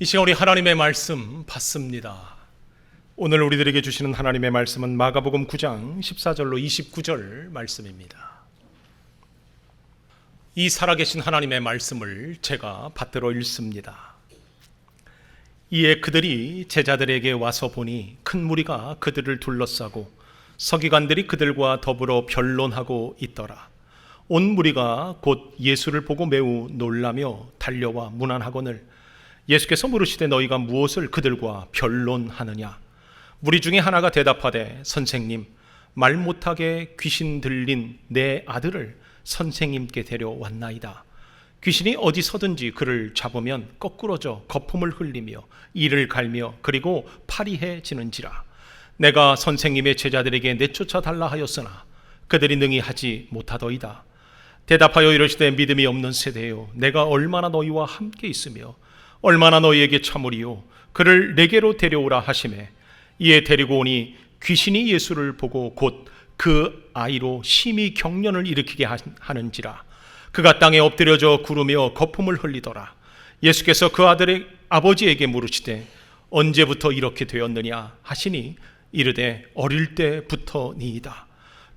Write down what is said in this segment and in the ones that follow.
이 시간 우리 하나님의 말씀 받습니다. 오늘 우리들에게 주시는 하나님의 말씀은 마가복음 9장 14절로 29절 말씀입니다. 이 살아계신 하나님의 말씀을 제가 받들어 읽습니다. 이에 그들이 제자들에게 와서 보니 큰 무리가 그들을 둘러싸고 서기관들이 그들과 더불어 변론하고 있더라. 온 무리가 곧 예수를 보고 매우 놀라며 달려와 문안하거늘 예수께서 물으시되 너희가 무엇을 그들과 변론하느냐? 무리 중에 하나가 대답하되 선생님, 말 못하게 귀신 들린 내 아들을 선생님께 데려왔나이다. 귀신이 어디서든지 그를 잡으면 거꾸러져 거품을 흘리며 이를 갈며 그리고 파리해지는지라. 내가 선생님의 제자들에게 내쫓아 달라 하였으나 그들이 능히 하지 못하더이다. 대답하여 이르시되 믿음이 없는 세대여, 내가 얼마나 너희와 함께 있으며 얼마나 너희에게 참으리요. 그를 내게로 데려오라 하시매 이에 데리고 오니 귀신이 예수를 보고 곧 그 아이로 심히 경련을 일으키게 하는지라. 그가 땅에 엎드려져 구르며 거품을 흘리더라. 예수께서 그 아들의 아버지에게 물으시되 언제부터 이렇게 되었느냐 하시니 이르되 어릴 때부터니이다.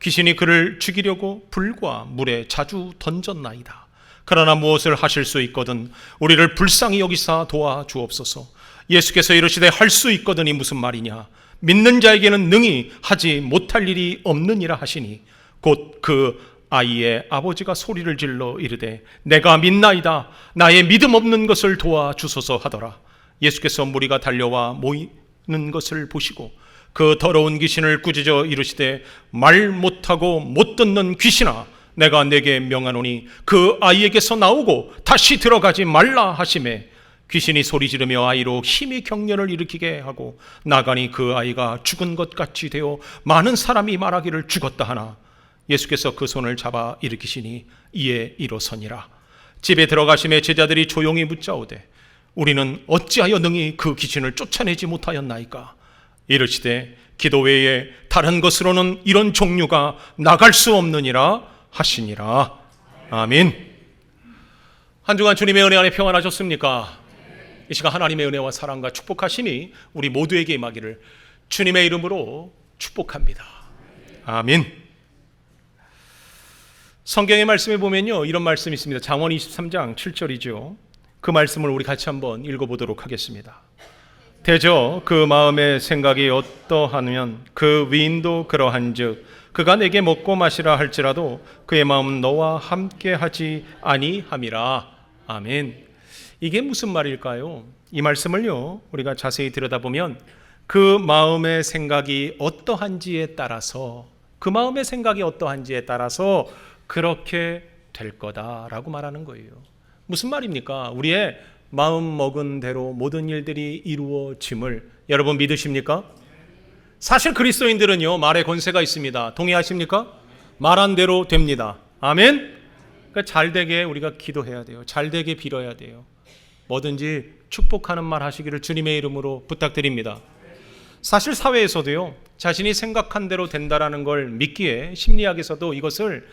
귀신이 그를 죽이려고 불과 물에 자주 던졌나이다. 그러나 무엇을 하실 수 있거든 우리를 불쌍히 여기사 도와주옵소서. 예수께서 이르시되 할 수 있거든이 무슨 말이냐? 믿는 자에게는 능히 하지 못할 일이 없느니라 하시니 곧 그 아이의 아버지가 소리를 질러 이르되 내가 믿나이다. 나의 믿음 없는 것을 도와주소서 하더라. 예수께서 무리가 달려와 모이는 것을 보시고 그 더러운 귀신을 꾸짖어 이르시되 말 못하고 못 듣는 귀신아, 내가 내게 명하노니 그 아이에게서 나오고 다시 들어가지 말라 하시매 귀신이 소리 지르며 아이로 힘이 경련을 일으키게 하고 나가니 그 아이가 죽은 것 같이 되어 많은 사람이 말하기를 죽었다 하나 예수께서 그 손을 잡아 일으키시니 이에 일어서니라. 집에 들어가심에 제자들이 조용히 묻자오되 우리는 어찌하여 능히 그 귀신을 쫓아내지 못하였나이까? 이르시되 기도 외에 다른 것으로는 이런 종류가 나갈 수 없느니라 하시니라. 아멘. 한 주간 주님의 은혜 안에 평안하셨습니까? 이 시간 하나님의 은혜와 사랑과 축복하심이 우리 모두에게 임하기를 주님의 이름으로 축복합니다. 아멘. 성경의 말씀에 보면요, 이런 말씀이 있습니다. 잠언 23장 7절이죠. 그 말씀을 우리 같이 한번 읽어보도록 하겠습니다. 대저 그 마음의 생각이 어떠하면 그 위인도 그러한즉 그가 내게 먹고 마시라 할지라도 그의 마음은 너와 함께하지 아니함이라. 아멘. 이게 무슨 말일까요? 이 말씀을요, 우리가 자세히 들여다보면 그 마음의 생각이 어떠한지에 따라서 그렇게 될 거다라고 말하는 거예요. 무슨 말입니까? 우리의 마음 먹은 대로 모든 일들이 이루어짐을 여러분 믿으십니까? 사실 그리스도인들은요, 말의 권세가 있습니다. 동의하십니까? 말한 대로 됩니다. 아멘. 그러니까 잘 되게 우리가 기도해야 돼요. 잘 되게 빌어야 돼요. 뭐든지 축복하는 말 하시기를 주님의 이름으로 부탁드립니다. 사실 사회에서도요, 자신이 생각한 대로 된다라는 걸 믿기에 심리학에서도 이것을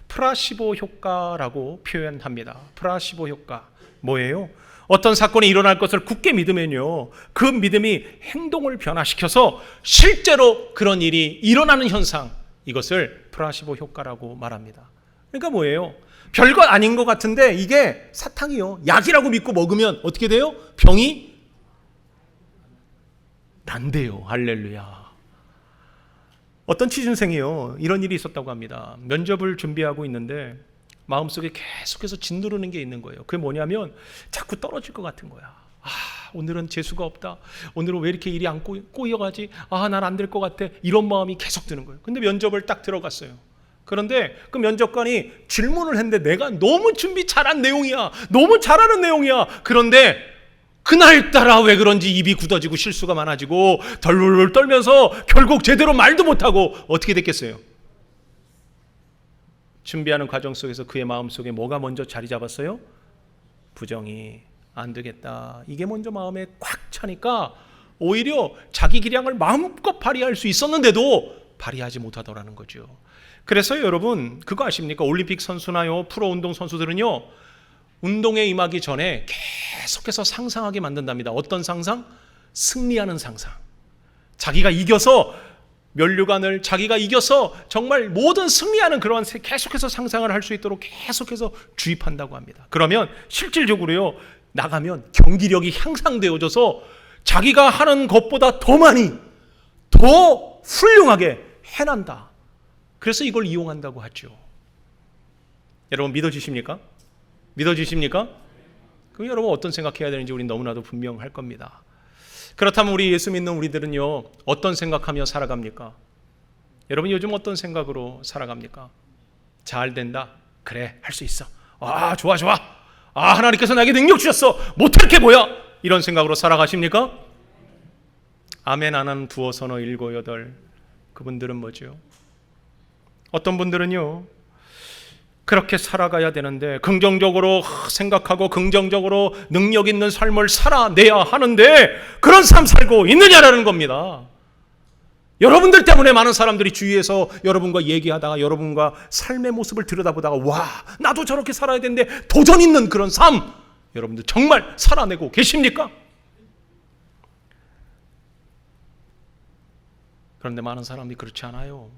플라시보 효과라고 표현합니다. 플라시보 효과. 뭐예요? 어떤 사건이 일어날 것을 굳게 믿으면요, 그 믿음이 행동을 변화시켜서 실제로 그런 일이 일어나는 현상, 이것을 플라시보 효과라고 말합니다. 그러니까 뭐예요? 별거 아닌 것 같은데 이게 사탕이요, 약이라고 믿고 먹으면 어떻게 돼요? 병이 난대요. 할렐루야. 어떤 취준생이요, 이런 일이 있었다고 합니다. 면접을 준비하고 있는데 마음속에 계속해서 짓누르는 게 있는 거예요. 그게 뭐냐면 자꾸 떨어질 것 같은 거야. 오늘은 재수가 없다. 오늘은 왜 이렇게 일이 안 꼬여가지? 난 안 될 것 같아. 이런 마음이 계속 드는 거예요. 근데 면접을 딱 들어갔어요. 그런데 그 면접관이 질문을 했는데 내가 너무 준비 잘한 내용이야. 너무 잘하는 내용이야. 그런데 그날따라 왜 그런지 입이 굳어지고 실수가 많아지고 덜덜 떨면서 결국 제대로 말도 못하고 어떻게 됐겠어요? 준비하는 과정 속에서 그의 마음속에 뭐가 먼저 자리 잡았어요? 부정이. 안 되겠다. 이게 먼저 마음에 꽉 차니까 오히려 자기 기량을 마음껏 발휘할 수 있었는데도 발휘하지 못하더라는 거죠. 그래서 여러분 그거 아십니까? 올림픽 선수나요, 프로 운동 선수들은요, 운동에 임하기 전에 계속해서 상상하게 만든답니다. 어떤 상상? 승리하는 상상. 자기가 이겨서 면류관을 자기가 이겨서 정말 모든 승리하는 그런 계속해서 상상을 할 수 있도록 계속해서 주입한다고 합니다. 그러면 실질적으로요, 나가면 경기력이 향상되어져서 자기가 하는 것보다 더 많이, 더 훌륭하게 해낸다. 그래서 이걸 이용한다고 하죠. 여러분 믿어지십니까? 믿어지십니까? 그럼 여러분 어떤 생각해야 되는지 우리는 너무나도 분명할 겁니다. 그렇다면 우리 예수 믿는 우리들은요, 어떤 생각하며 살아갑니까? 여러분 요즘 어떤 생각으로 살아갑니까? 잘 된다. 그래, 할 수 있어. 아, 좋아. 아, 하나님께서 나에게 능력 주셨어. 못할 게 뭐야? 이런 생각으로 살아가십니까? 아멘 안 하는 두어 서너 일곱 여덟, 그분들은 뭐죠? 어떤 분들은요, 그렇게 살아가야 되는데 긍정적으로 생각하고 긍정적으로 능력 있는 삶을 살아내야 하는데 그런 삶 살고 있느냐라는 겁니다. 여러분들 때문에 많은 사람들이 주위에서 여러분과 얘기하다가 여러분과 삶의 모습을 들여다보다가 와, 나도 저렇게 살아야 되는데 도전 있는 그런 삶, 여러분들 정말 살아내고 계십니까? 그런데 많은 사람들이 그렇지 않아요.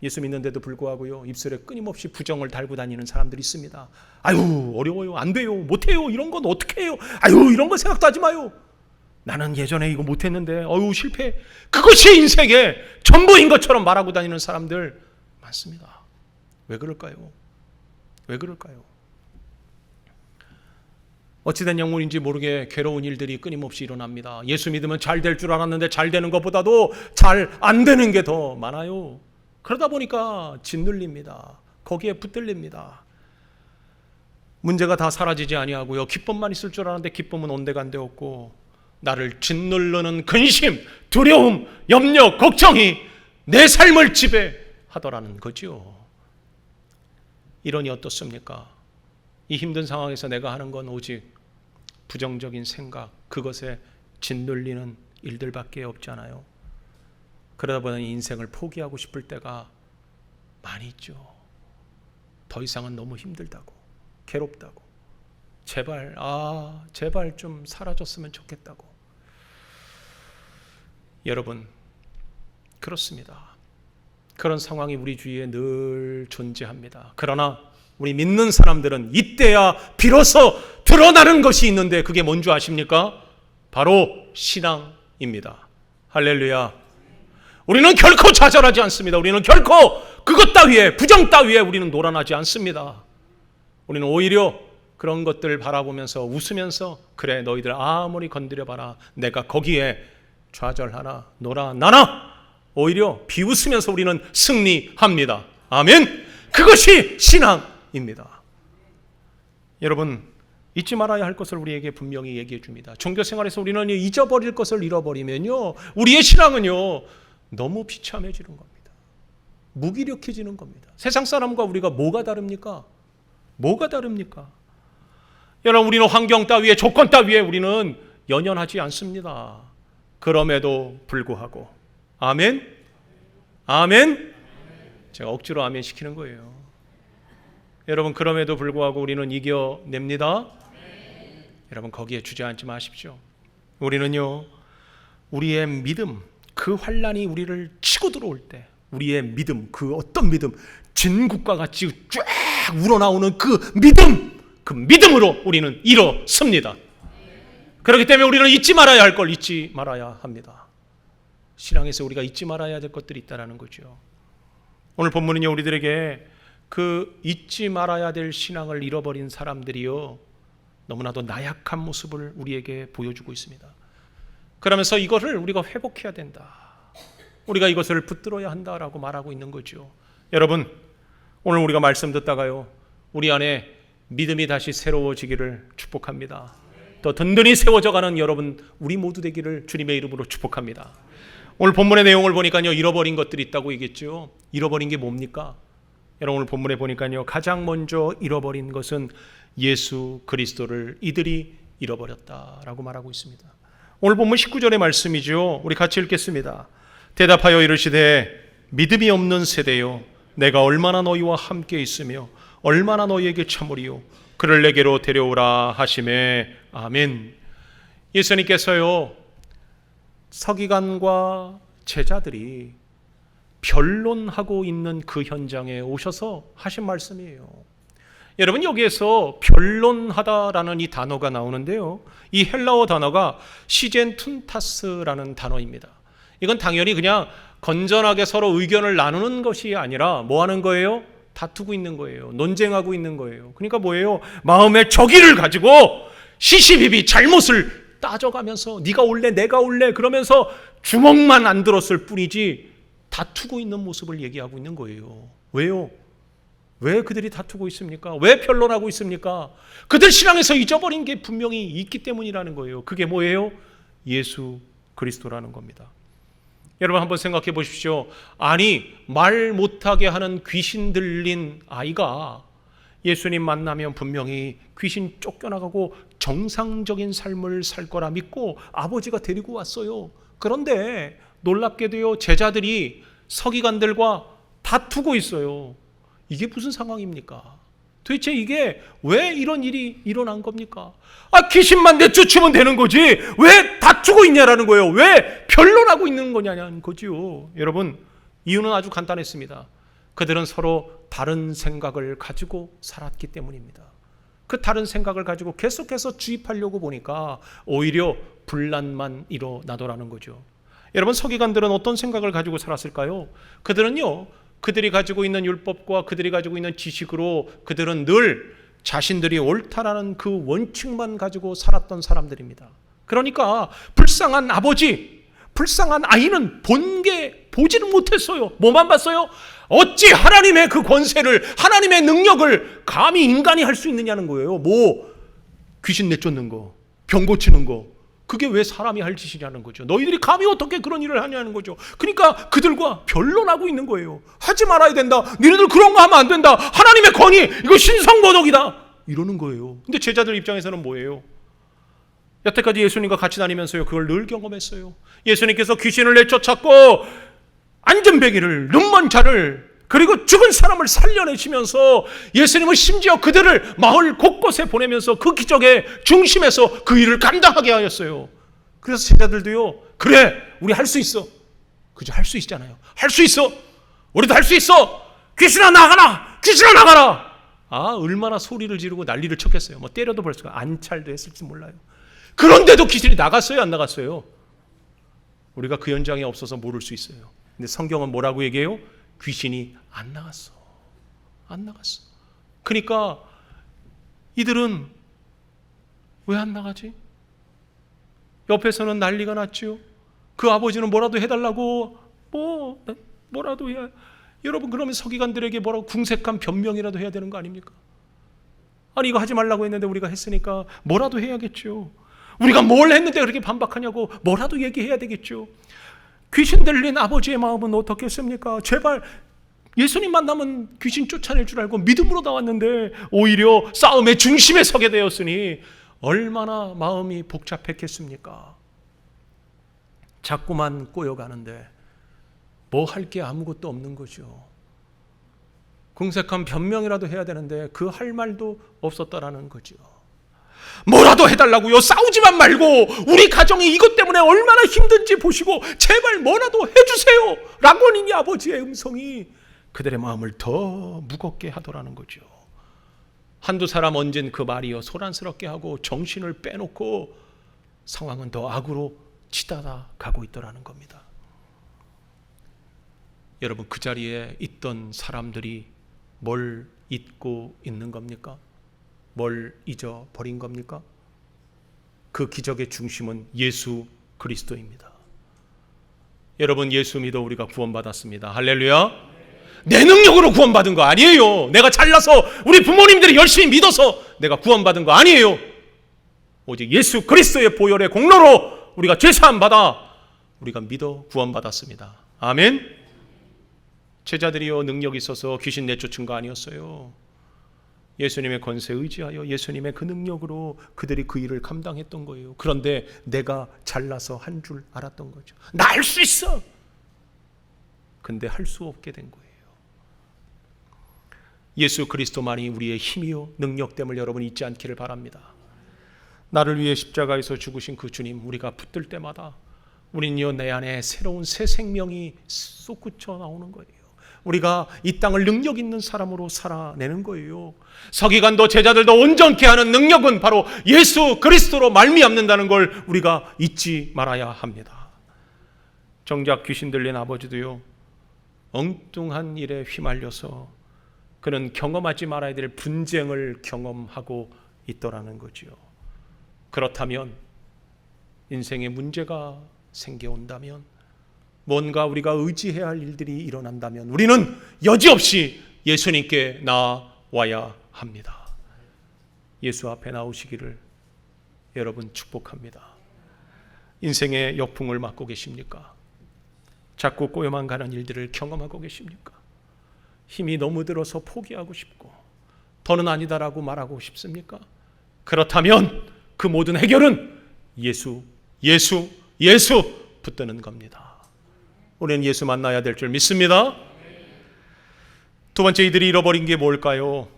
예수 믿는데도 불구하고요, 입술에 끊임없이 부정을 달고 다니는 사람들이 있습니다. 아유, 어려워요. 안 돼요. 못해요. 이런 건 어떻게 해요? 아유, 이런 거 생각도 하지 마요. 나는 예전에 이거 못했는데 어유 실패. 그것이 인생의 전부인 것처럼 말하고 다니는 사람들 많습니다. 왜 그럴까요? 왜 그럴까요? 어찌된 영혼인지 모르게 괴로운 일들이 끊임없이 일어납니다. 예수 믿으면 잘 될 줄 알았는데 잘 되는 것보다도 잘 안 되는 게 더 많아요. 그러다 보니까 짓눌립니다. 거기에 붙들립니다. 문제가 다 사라지지 아니하고요, 기쁨만 있을 줄 알았는데 기쁨은 온데간데 없고 나를 짓누르는 근심, 두려움, 염려, 걱정이 내 삶을 지배하더라는 거죠. 이러니 어떻습니까? 이 힘든 상황에서 내가 하는 건 오직 부정적인 생각, 그것에 짓눌리는 일들밖에 없잖아요. 그러다 보니 인생을 포기하고 싶을 때가 많이 있죠. 더 이상은 너무 힘들다고, 괴롭다고, 제발 좀 사라졌으면 좋겠다고. 여러분, 그렇습니다. 그런 상황이 우리 주위에 늘 존재합니다. 그러나 우리 믿는 사람들은 이때야 비로소 드러나는 것이 있는데 그게 뭔 줄 아십니까? 바로 신앙입니다. 할렐루야. 우리는 결코 좌절하지 않습니다. 우리는 결코 그것 따위에, 부정 따위에 우리는 놀아나지 않습니다. 우리는 오히려 그런 것들을 바라보면서 웃으면서 그래, 너희들 아무리 건드려봐라, 내가 거기에 좌절하나 놀아나나, 오히려 비웃으면서 우리는 승리합니다. 아멘. 그것이 신앙입니다. 여러분, 잊지 말아야 할 것을 우리에게 분명히 얘기해 줍니다. 종교 생활에서 우리는 잊어버릴 것을 잃어버리면요, 우리의 신앙은요 너무 비참해지는 겁니다. 무기력해지는 겁니다. 세상 사람과 우리가 뭐가 다릅니까? 뭐가 다릅니까? 여러분, 우리는 환경 따위에, 조건 따위에 우리는 연연하지 않습니다. 그럼에도 불구하고, 아멘? 아멘? 제가 억지로 아멘 시키는 거예요. 여러분, 그럼에도 불구하고 우리는 이겨냅니다. 여러분, 거기에 주저앉지 마십시오. 우리는요, 우리의 믿음, 그 환란이 우리를 치고 들어올 때 우리의 믿음, 그 어떤 믿음, 진국과 같이 쫙 우러나오는 그 믿음으로 우리는 일어섭니다. 그렇기 때문에 우리는 잊지 말아야 할 걸 잊지 말아야 합니다. 신앙에서 우리가 잊지 말아야 될 것들이 있다는 거죠. 오늘 본문은요, 우리들에게 그 잊지 말아야 될 신앙을 잃어버린 사람들이요, 너무나도 나약한 모습을 우리에게 보여주고 있습니다. 그러면서 이것을 우리가 회복해야 된다, 우리가 이것을 붙들어야 한다라고 말하고 있는 거죠. 여러분, 오늘 우리가 말씀 듣다가요, 우리 안에 믿음이 다시 새로워지기를 축복합니다. 더 든든히 세워져가는 여러분, 우리 모두 되기를 주님의 이름으로 축복합니다. 오늘 본문의 내용을 보니까요, 잃어버린 것들이 있다고 얘기했죠. 잃어버린 게 뭡니까? 여러분, 오늘 본문에 보니까요, 가장 먼저 잃어버린 것은 예수 그리스도를 이들이 잃어버렸다라고 말하고 있습니다. 오늘 본문 19절의 말씀이죠. 우리 같이 읽겠습니다. 대답하여 이르시되 믿음이 없는 세대여, 내가 얼마나 너희와 함께 있으며 얼마나 너희에게 참으리요. 그를 내게로 데려오라 하시매 아멘. 예수님께서요, 서기관과 제자들이 변론하고 있는 그 현장에 오셔서 하신 말씀이에요. 여러분, 여기에서 변론하다라는 이 단어가 나오는데요, 이 헬라어 단어가 시젠툰타스라는 단어입니다. 이건 당연히 그냥 건전하게 서로 의견을 나누는 것이 아니라 뭐 하는 거예요? 다투고 있는 거예요. 논쟁하고 있는 거예요. 그러니까 뭐예요? 마음의 적의를 가지고 시시비비 잘못을 따져가면서 네가 올래 내가 올래 그러면서 주먹만 안 들었을 뿐이지 다투고 있는 모습을 얘기하고 있는 거예요. 왜요? 왜 그들이 다투고 있습니까? 왜 변론하고 있습니까? 그들 신앙에서 잊어버린 게 분명히 있기 때문이라는 거예요. 그게 뭐예요? 예수 그리스도라는 겁니다. 여러분, 한번 생각해 보십시오. 아니, 말 못하게 하는 귀신 들린 아이가 예수님 만나면 분명히 귀신 쫓겨나가고 정상적인 삶을 살 거라 믿고 아버지가 데리고 왔어요. 그런데 놀랍게도요, 제자들이 서기관들과 다투고 있어요. 이게 무슨 상황입니까? 도대체 이게 왜 이런 일이 일어난 겁니까? 귀신만 내쫓으면 되는 거지 왜 다투고 있냐라는 거예요. 왜 변론하고 있는 거냐는 거지요. 여러분, 이유는 아주 간단했습니다. 그들은 서로 다른 생각을 가지고 살았기 때문입니다. 그 다른 생각을 가지고 계속해서 주입하려고 보니까 오히려 분란만 일어나더라는 거죠. 여러분, 서기관들은 어떤 생각을 가지고 살았을까요? 그들은요, 그들이 가지고 있는 율법과 그들이 가지고 있는 지식으로 그들은 늘 자신들이 옳다라는 그 원칙만 가지고 살았던 사람들입니다. 그러니까 불쌍한 아버지, 불쌍한 아이는 본 게 보지를 못했어요. 뭐만 봤어요? 어찌 하나님의 그 권세를, 하나님의 능력을 감히 인간이 할 수 있느냐는 거예요. 뭐 귀신 내쫓는 거, 병 고치는 거, 그게 왜 사람이 할 짓이냐는 거죠. 너희들이 감히 어떻게 그런 일을 하냐는 거죠. 그러니까 그들과 변론하고 있는 거예요. 하지 말아야 된다. 너희들 그런 거 하면 안 된다. 하나님의 권위, 이거 신성모독이다. 이러는 거예요. 근데 제자들 입장에서는 뭐예요? 여태까지 예수님과 같이 다니면서요, 그걸 늘 경험했어요. 예수님께서 귀신을 내쫓았고 안전뱅이를, 눈먼 자를, 그리고 죽은 사람을 살려내시면서 예수님은 심지어 그들을 마을 곳곳에 보내면서 그 기적의 중심에서 그 일을 감당하게 하였어요. 그래서 제자들도요, 그래, 우리 할 수 있어. 그죠? 할 수 있잖아요. 할 수 있어. 우리도 할 수 있어. 귀신아 나가라. 귀신아 나가라. 얼마나 소리를 지르고 난리를 쳤겠어요. 뭐 때려도 벌써 안찰도 했을지 몰라요. 그런데도 귀신이 나갔어요, 안 나갔어요? 우리가 그 현장에 없어서 모를 수 있어요. 근데 성경은 뭐라고 얘기해요? 귀신이 안 나갔어. 안 나갔어. 그러니까 이들은 왜 안 나가지? 옆에서는 난리가 났죠. 그 아버지는 뭐라도 해달라고 뭐라도 해야. 여러분, 그러면 서기관들에게 뭐라고 궁색한 변명이라도 해야 되는 거 아닙니까? 아니, 이거 하지 말라고 했는데 우리가 했으니까 뭐라도 해야겠죠. 우리가 뭘 했는데 그렇게 반박하냐고 뭐라도 얘기해야 되겠죠. 귀신 들린 아버지의 마음은 어떻겠습니까? 제발 예수님 만나면 귀신 쫓아낼 줄 알고 믿음으로 나왔는데 오히려 싸움의 중심에 서게 되었으니 얼마나 마음이 복잡했겠습니까? 자꾸만 꼬여가는데 뭐 할 게 아무것도 없는 거죠. 궁색한 변명이라도 해야 되는데 그 할 말도 없었다라는 거죠. 뭐라도 해달라고요. 싸우지만 말고 우리 가정이 이것 때문에 얼마나 힘든지 보시고 제발 뭐라도 해주세요 라고 하는 이 아버지의 음성이 그들의 마음을 더 무겁게 하더라는 거죠. 한두 사람 얹은 그 말이요, 소란스럽게 하고 정신을 빼놓고 상황은 더 악으로 치닫아 가고 있더라는 겁니다. 여러분, 그 자리에 있던 사람들이 뭘 잊고 있는 겁니까? 뭘 잊어버린 겁니까? 그 기적의 중심은 예수 그리스도입니다. 여러분, 예수 믿어 우리가 구원받았습니다. 할렐루야. 내 능력으로 구원받은 거 아니에요. 내가 잘나서 우리 부모님들이 열심히 믿어서 내가 구원받은 거 아니에요. 오직 예수 그리스도의 보혈의 공로로 우리가 죄사함 받아 우리가 믿어 구원받았습니다. 아멘. 제자들이요, 능력이 있어서 귀신 내쫓은 거 아니었어요. 예수님의 권세에 의지하여 예수님의 그 능력으로 그들이 그 일을 감당했던 거예요. 그런데 내가 잘나서 한 줄 알았던 거죠. 나 할 수 있어. 근데 할 수 없게 된 거예요. 예수 그리스도만이 우리의 힘이요 능력됨을 여러분 잊지 않기를 바랍니다. 나를 위해 십자가에서 죽으신 그 주님, 우리가 붙들 때마다 우리는요, 내 안에 새로운 새 생명이 솟구쳐 나오는 거예요. 우리가 이 땅을 능력 있는 사람으로 살아내는 거예요. 서기관도 제자들도 온전케 하는 능력은 바로 예수 그리스도로 말미암는다는 걸 우리가 잊지 말아야 합니다. 정작 귀신 들린 아버지도요, 엉뚱한 일에 휘말려서 그는 경험하지 말아야 될 분쟁을 경험하고 있더라는 거지요. 그렇다면 인생에 문제가 생겨온다면, 뭔가 우리가 의지해야 할 일들이 일어난다면 우리는 여지없이 예수님께 나와야 합니다. 예수 앞에 나오시기를 여러분 축복합니다. 인생의 역풍을 맞고 계십니까? 자꾸 꼬여만 가는 일들을 경험하고 계십니까? 힘이 너무 들어서 포기하고 싶고 더는 아니다라고 말하고 싶습니까? 그렇다면 그 모든 해결은 예수 붙드는 겁니다. 우리는 예수 만나야 될 줄 믿습니다. 두 번째, 이들이 잃어버린 게 뭘까요?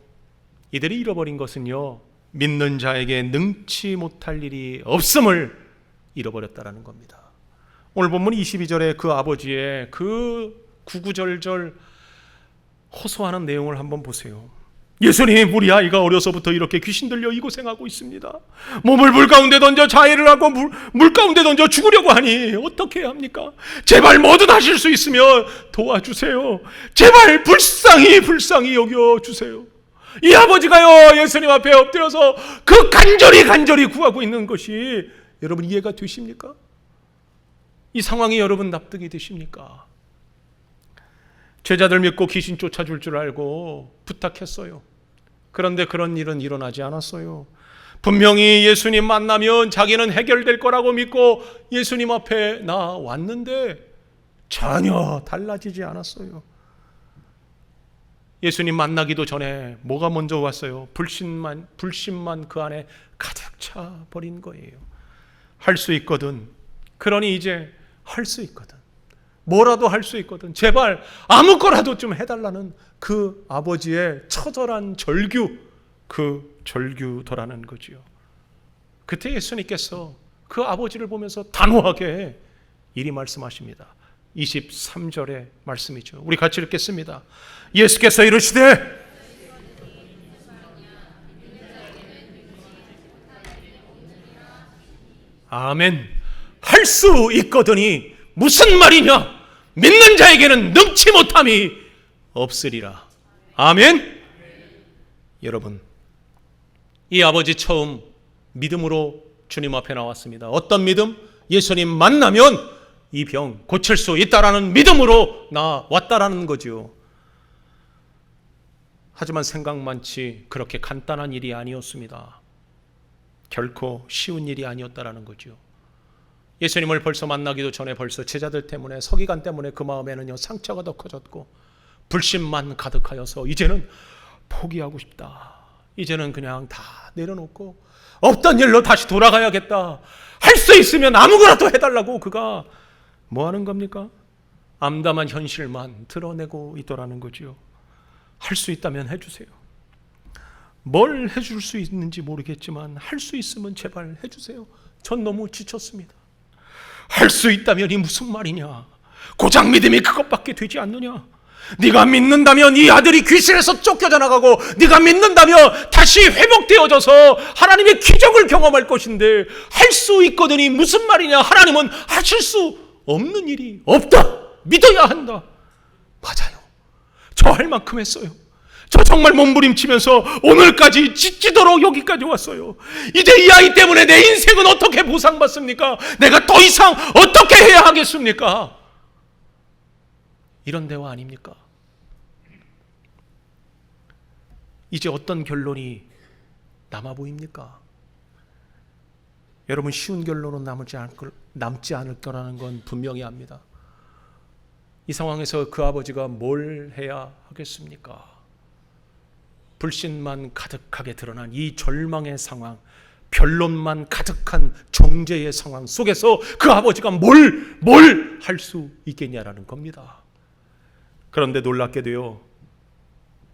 이들이 잃어버린 것은요, 믿는 자에게 능치 못할 일이 없음을 잃어버렸다라는 겁니다. 오늘 본문 22절에 그 아버지의 그 구구절절 호소하는 내용을 한번 보세요. 예수님, 우리 아이가 어려서부터 이렇게 귀신 들려 이고생하고 있습니다. 몸을 물 가운데 던져 자해를 하고 물 가운데 던져 죽으려고 하니 어떻게 해야 합니까? 제발 뭐든 하실 수 있으면 도와주세요. 제발 불쌍히 여겨주세요. 이 아버지가요, 예수님 앞에 엎드려서 그 간절히 구하고 있는 것이 여러분 이해가 되십니까? 이 상황이 여러분 납득이 되십니까? 제자들 믿고 귀신 쫓아줄 줄 알고 부탁했어요. 그런데 그런 일은 일어나지 않았어요. 분명히 예수님 만나면 자기는 해결될 거라고 믿고 예수님 앞에 나왔는데 전혀 달라지지 않았어요. 예수님 만나기도 전에 뭐가 먼저 왔어요? 불신만 그 안에 가득 차 버린 거예요. 할 수 있거든. 그러니 이제 할 수 있거든. 뭐라도 할 수 있거든. 제발 아무거라도 좀 해달라는 그 아버지의 처절한 그 절규더라는 거지요. 그때 예수님께서 그 아버지를 보면서 단호하게 이리 말씀하십니다. 23절의 말씀이죠. 우리 같이 읽겠습니다. 예수께서 이르시되 아멘. 할 수 있거든이 무슨 말이냐? 믿는 자에게는 능치 못함이 없으리라. 아멘. 여러분, 이 아버지 처음 믿음으로 주님 앞에 나왔습니다. 어떤 믿음? 예수님 만나면 이 병 고칠 수 있다라는 믿음으로 나왔다라는 거죠. 하지만 생각만치 그렇게 간단한 일이 아니었습니다. 결코 쉬운 일이 아니었다라는 거죠. 예수님을 벌써 만나기도 전에 벌써 제자들 때문에, 서기관 때문에 그 마음에는요, 상처가 더 커졌고 불신만 가득하여서 이제는 포기하고 싶다. 이제는 그냥 다 내려놓고 없던 일로 다시 돌아가야겠다. 할 수 있으면 아무거나도 해달라고 그가 뭐 하는 겁니까? 암담한 현실만 드러내고 있더라는 거죠. 할 수 있다면 해주세요. 뭘 해줄 수 있는지 모르겠지만 할 수 있으면 제발 해주세요. 전 너무 지쳤습니다. 할 수 있다면 이 무슨 말이냐? 고작 믿음이 그것밖에 되지 않느냐? 네가 믿는다면 이 아들이 귀신에서 쫓겨져 나가고 네가 믿는다면 다시 회복되어져서 하나님의 기적을 경험할 것인데 할 수 있거든이 무슨 말이냐? 하나님은 하실 수 없는 일이 없다. 믿어야 한다. 맞아요. 저 할 만큼 했어요. 저 정말 몸부림치면서 오늘까지 지치도록 여기까지 왔어요. 이제 이 아이 때문에 내 인생은 어떻게 보상받습니까? 내가 더 이상 어떻게 해야 하겠습니까? 이런 대화 아닙니까? 이제 어떤 결론이 남아 보입니까? 여러분, 쉬운 결론은 남지 않을 거라는 건 분명히 압니다. 이 상황에서 그 아버지가 뭘 해야 하겠습니까? 불신만 가득하게 드러난 이 절망의 상황, 변론만 가득한 정죄의 상황 속에서 그 아버지가 뭘 할 수 있겠냐라는 겁니다. 그런데 놀랍게도요,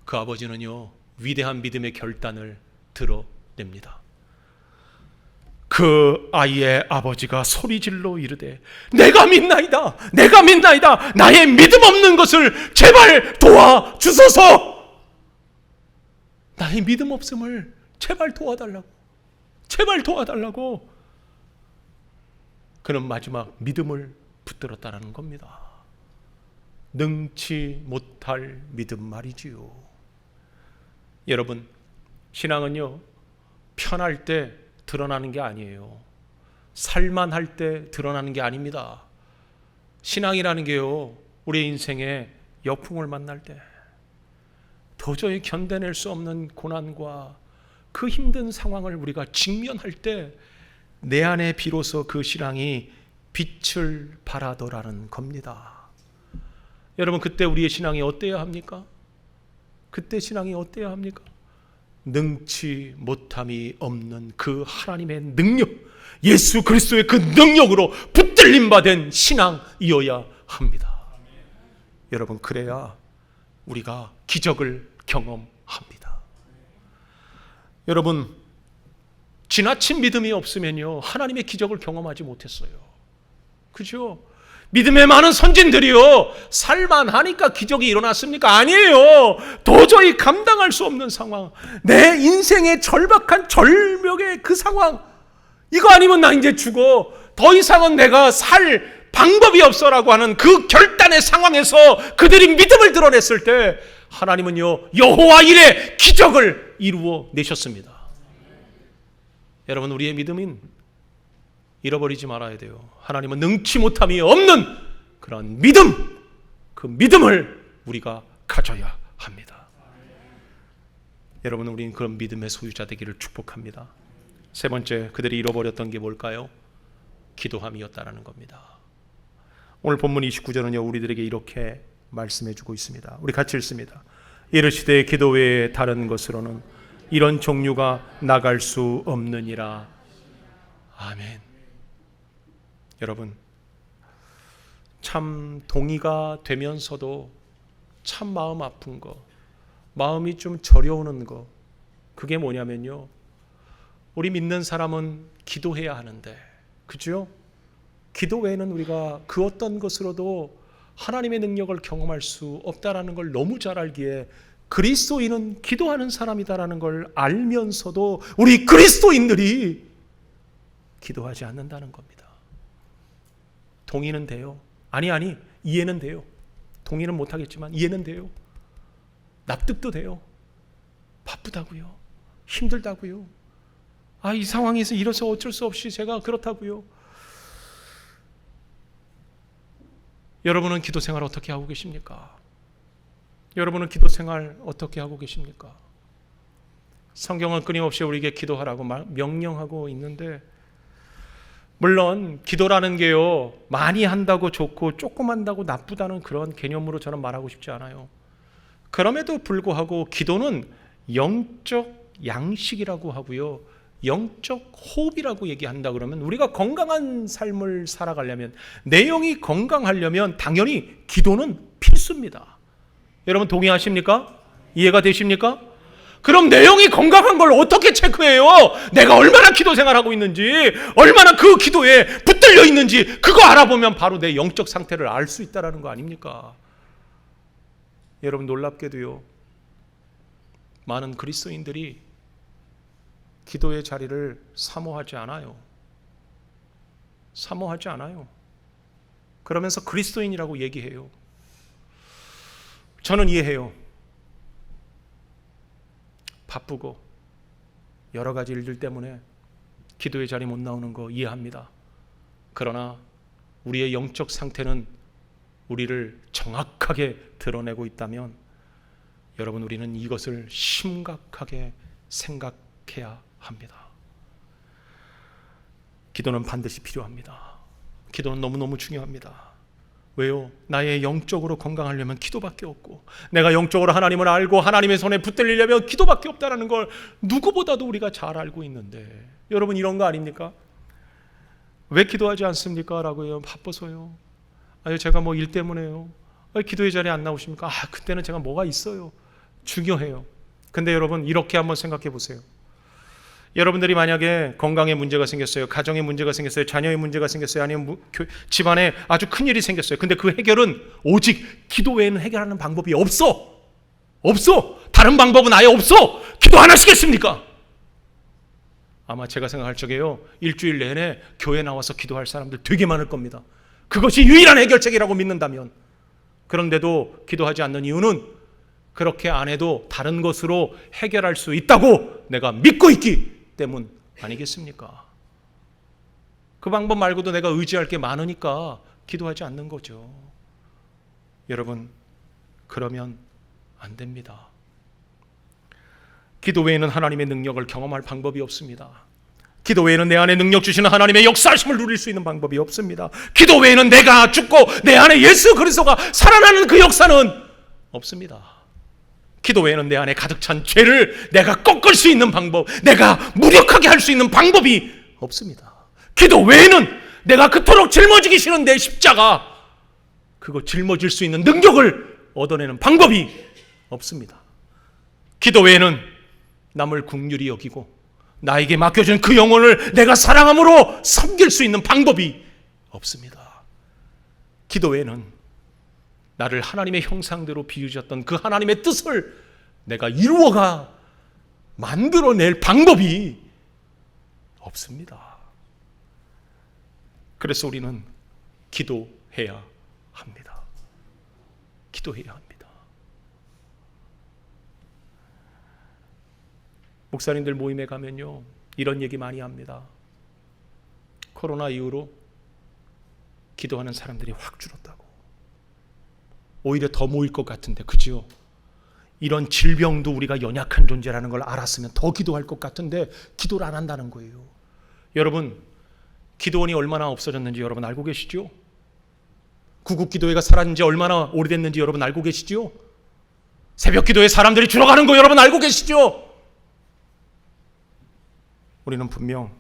그 아버지는요, 위대한 믿음의 결단을 드러냅니다. 그 아이의 아버지가 소리질러 이르되 내가 믿나이다, 내가 믿나이다, 나의 믿음 없는 것을 제발 도와주소서. 나의 믿음 없음을 제발 도와달라고, 제발 도와달라고. 그는 마지막 믿음을 붙들었다는 겁니다. 능치 못할 믿음 말이지요. 여러분, 신앙은요, 편할 때 드러나는 게 아니에요. 살만할 때 드러나는 게 아닙니다. 신앙이라는 게요, 우리의 인생에 역풍을 만날 때, 도저히 견뎌낼 수 없는 고난과 그 힘든 상황을 우리가 직면할 때 내 안에 비로소 그 신앙이 빛을 발하더라는 겁니다. 여러분, 그때 우리의 신앙이 어때야 합니까? 그때 신앙이 어때야 합니까? 능치 못함이 없는 그 하나님의 능력, 예수 그리스도의 그 능력으로 붙들림 받은 신앙이어야 합니다. 여러분, 그래야 우리가 기적을 경험합니다. 여러분, 지나친 믿음이 없으면요, 하나님의 기적을 경험하지 못했어요. 그죠? 믿음의 많은 선진들이요, 살만하니까 기적이 일어났습니까? 아니에요. 도저히 감당할 수 없는 상황, 내 인생의 절박한 절벽의 그 상황, 이거 아니면 나 이제 죽어, 더 이상은 내가 살 방법이 없어라고 하는 그 결단의 상황에서 그들이 믿음을 드러냈을 때 하나님은요, 여호와 일에 기적을 이루어 내셨습니다. 여러분, 우리의 믿음은 잃어버리지 말아야 돼요. 하나님은 능치 못함이 없는 그런 믿음, 그 믿음을 우리가 가져야 합니다. 여러분, 우리는 그런 믿음의 소유자 되기를 축복합니다. 세 번째, 그들이 잃어버렸던 게 뭘까요? 기도함이었다라는 겁니다. 오늘 본문 29절은요, 우리들에게 이렇게 말씀해 주고 있습니다. 우리 같이 읽습니다. 이르시되 기도 외에 다른 것으로는 이런 종류가 나갈 수 없느니라. 아멘. 여러분, 참 동의가 되면서도 참 마음 아픈 거, 마음이 좀 저려오는 거, 그게 뭐냐면요, 우리 믿는 사람은 기도해야 하는데, 그죠? 기도 외에는 우리가 그 어떤 것으로도 하나님의 능력을 경험할 수 없다라는 걸 너무 잘 알기에 그리스도인은 기도하는 사람이다라는 걸 알면서도 우리 그리스도인들이 기도하지 않는다는 겁니다. 동의는 돼요. 아니, 이해는 돼요. 동의는 못하겠지만 이해는 돼요. 납득도 돼요. 바쁘다고요. 힘들다고요. 이 상황에서 이래서 어쩔 수 없이 제가 그렇다고요. 여러분은 기도 생활 어떻게 하고 계십니까? 여러분은 기도 생활 어떻게 하고 계십니까? 성경은 끊임없이 우리에게 기도하라고 명령하고 있는데, 물론 기도라는 게요, 많이 한다고 좋고 조금 한다고 나쁘다는 그런 개념으로 저는 말하고 싶지 않아요. 그럼에도 불구하고 기도는 영적 양식이라고 하고요, 영적 호흡이라고 얘기한다 그러면, 우리가 건강한 삶을 살아가려면, 내용이 건강하려면 당연히 기도는 필수입니다. 여러분, 동의하십니까? 이해가 되십니까? 그럼 내용이 건강한 걸 어떻게 체크해요? 내가 얼마나 기도 생활하고 있는지, 얼마나 그 기도에 붙들려 있는지, 그거 알아보면 바로 내 영적 상태를 알 수 있다는 거 아닙니까? 여러분, 놀랍게도요, 많은 그리스도인들이 기도의 자리를 사모하지 않아요. 사모하지 않아요. 그러면서 그리스도인이라고 얘기해요. 저는 이해해요. 바쁘고 여러 가지 일들 때문에 기도의 자리 못 나오는 거 이해합니다. 그러나 우리의 영적 상태는 우리를 정확하게 드러내고 있다면, 여러분, 우리는 이것을 심각하게 생각해야 합니다. 기도는 반드시 필요합니다. 기도는 너무너무 중요합니다. 왜요? 나의 영적으로 건강하려면 기도밖에 없고, 내가 영적으로 하나님을 알고 하나님의 손에 붙들리려면 기도밖에 없다는 걸 누구보다도 우리가 잘 알고 있는데, 여러분, 이런 거 아닙니까? 왜 기도하지 않습니까? 라고 해요. 바빠서요. 제가 뭐 일 때문에요. 기도의 자리에 안 나오십니까? 그때는 제가 뭐가 있어요. 중요해요. 근데 여러분, 이렇게 한번 생각해 보세요. 여러분들이 만약에 건강에 문제가 생겼어요, 가정에 문제가 생겼어요, 자녀의 문제가 생겼어요, 아니면 집안에 아주 큰일이 생겼어요. 근데 그 해결은 오직 기도 외에는 해결하는 방법이 없어. 다른 방법은 아예 없어. 기도 안 하시겠습니까? 아마 제가 생각할 적에요, 일주일 내내 교회 나와서 기도할 사람들 되게 많을 겁니다. 그것이 유일한 해결책이라고 믿는다면. 그런데도 기도하지 않는 이유는 그렇게 안 해도 다른 것으로 해결할 수 있다고 내가 믿고 있기 때문 아니겠습니까? 그 방법 말고도 내가 의지할 게 많으니까 기도하지 않는 거죠. 여러분, 그러면 안 됩니다. 기도 외에는 하나님의 능력을 경험할 방법이 없습니다. 기도 외에는 내 안에 능력 주시는 하나님의 역사하심을 누릴 수 있는 방법이 없습니다. 기도 외에는 내가 죽고 내 안에 예수 그리스도가 살아나는 그 역사는 없습니다. 기도 외에는 내 안에 가득 찬 죄를 내가 꺾을 수 있는 방법, 내가 무력하게 할 수 있는 방법이 없습니다. 기도 외에는 내가 그토록 짊어지기 싫은 내 십자가, 그거 짊어질 수 있는 능력을 얻어내는 방법이 없습니다. 기도 외에는 남을 긍휼히 여기고 나에게 맡겨준 그 영혼을 내가 사랑함으로 섬길 수 있는 방법이 없습니다. 기도 외에는 나를 하나님의 형상대로 비유셨던 그 하나님의 뜻을 내가 이루어가 만들어낼 방법이 없습니다. 그래서 우리는 기도해야 합니다. 기도해야 합니다. 목사님들 모임에 가면요, 이런 얘기 많이 합니다. 코로나 이후로 기도하는 사람들이 확 줄었다고. 오히려 더 모일 것 같은데, 그지요? 이런 질병도 우리가 연약한 존재라는 걸 알았으면 더 기도할 것 같은데 기도를 안 한다는 거예요. 여러분, 기도원이 얼마나 없어졌는지 여러분 알고 계시죠? 구국기도회가 사라진 지 얼마나 오래됐는지 여러분 알고 계시죠? 새벽 기도에 사람들이 줄어가는 거 여러분 알고 계시죠? 우리는 분명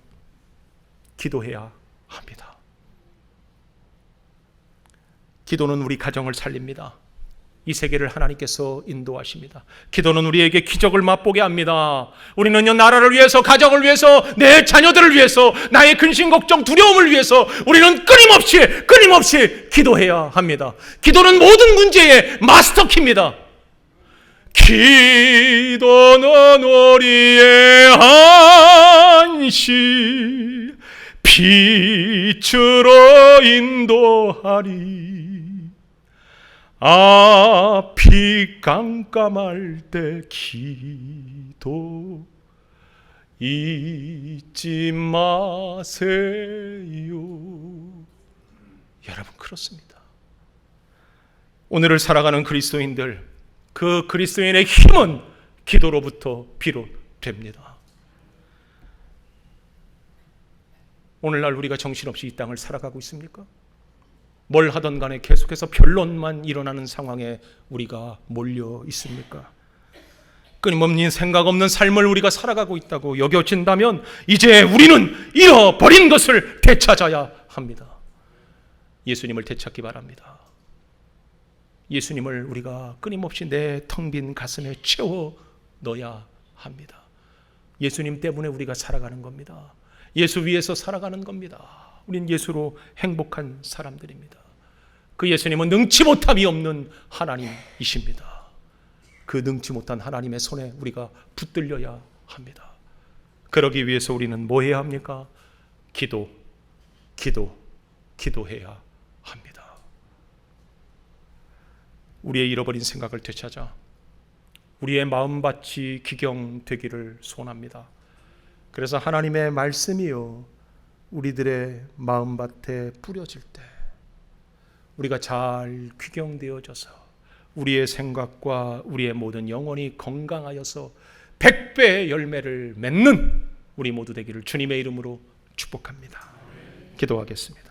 기도해야 합니다. 기도는 우리 가정을 살립니다. 이 세계를 하나님께서 인도하십니다. 기도는 우리에게 기적을 맛보게 합니다. 우리는요, 나라를 위해서, 가정을 위해서, 내 자녀들을 위해서, 나의 근심, 걱정, 두려움을 위해서 우리는 끊임없이 기도해야 합니다. 기도는 모든 문제의 마스터키입니다. 기도는 우리의 안식, 빛으로 인도하리. 앞이 깜깜할 때 기도 잊지 마세요. 여러분, 그렇습니다. 오늘을 살아가는 그리스도인들, 그 그리스도인의 힘은 기도로부터 비롯됩니다. 오늘날 우리가 정신없이 이 땅을 살아가고 있습니까? 뭘 하던 간에 계속해서 변론만 일어나는 상황에 우리가 몰려 있습니까? 끊임없는 생각 없는 삶을 우리가 살아가고 있다고 여겨진다면 이제 우리는 잃어버린 것을 되찾아야 합니다. 예수님을 되찾기 바랍니다. 예수님을 우리가 끊임없이 내 텅 빈 가슴에 채워 넣어야 합니다. 예수님 때문에 우리가 살아가는 겁니다. 예수 위에서 살아가는 겁니다. 우린 예수로 행복한 사람들입니다. 그 예수님은 능치 못함이 없는 하나님이십니다. 그 능치 못한 하나님의 손에 우리가 붙들려야 합니다. 그러기 위해서 우리는 뭐 해야 합니까? 기도해야 합니다. 우리의 잃어버린 생각을 되찾아 우리의 마음밭이 기경되기를 소원합니다. 그래서 하나님의 말씀이요, 우리들의 마음밭에 뿌려질 때 우리가 잘 귀경되어져서 우리의 생각과 우리의 모든 영혼이 건강하여서 100배의 열매를 맺는 우리 모두 되기를 주님의 이름으로 축복합니다. 기도하겠습니다.